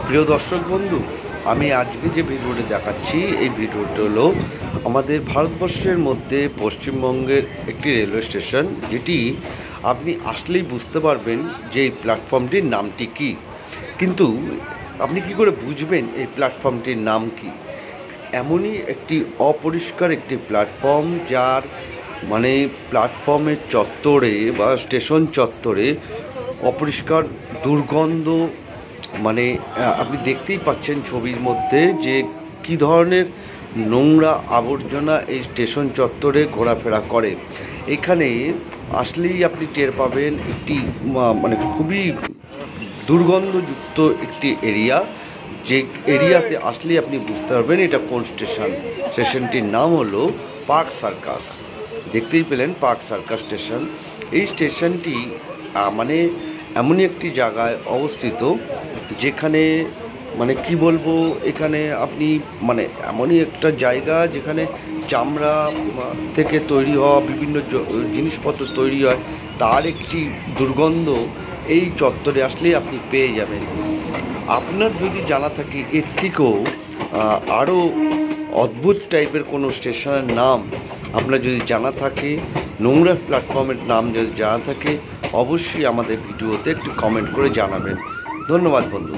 প্রিয় দর্শক বন্ধু, আমি আজকে যে ভিডিওটি দেখাচ্ছি এই ভিডিওটি হলো আমাদের ভারতবর্ষের মধ্যে পশ্চিমবঙ্গের একটি রেলওয়ে স্টেশন, যেটি আপনি আসলেই বুঝতে পারবেন যে এই প্ল্যাটফর্মটির নামটি কী। কিন্তু আপনি কি করে বুঝবেন এই প্ল্যাটফর্মটির নাম কী? এমনই একটি অপরিষ্কার একটি প্ল্যাটফর্ম, যার মানে প্ল্যাটফর্মের চত্বরে বা স্টেশন চত্বরে অপরিষ্কার দুর্গন্ধ, মানে আপনি দেখতেই পাচ্ছেন ছবির মধ্যে যে কী ধরনের নোংরা আবর্জনা এই স্টেশন চত্বরে ঘোরাফেরা করে। এখানে আসলেই আপনি টের পাবেন একটি মানে খুবই দুর্গন্ধযুক্ত একটি এরিয়া, যে এরিয়াতে আসলেই আপনি বুঝতে পারবেন এটা কোন স্টেশন। স্টেশনটির নাম হলো পার্ক সার্কাস। দেখতেই পেলেন পার্ক সার্কাস স্টেশন। এই স্টেশনটি মানে এমনই একটি জায়গায় অবস্থিত যেখানে মানে কি বলবো, এখানে আপনি মানে এমনই একটা জায়গা যেখানে চামড়া থেকে তৈরি হওয়া বিভিন্ন জিনিসপত্র তৈরি হয়, তার একটি দুর্গন্ধ এই চত্বরে আসলেই আপনি পেয়ে যাবেন। আপনার যদি জানা থাকে এর থেকেও আরও অদ্ভুত টাইপের কোনো স্টেশনের নাম আপনার যদি জানা থাকে, নোংরা প্ল্যাটফর্মের নাম যদি জানা থাকে, অবশ্যই আমাদের ভিডিওতে একটু কমেন্ট করে জানাবেন। ধন্যবাদ বন্ধু।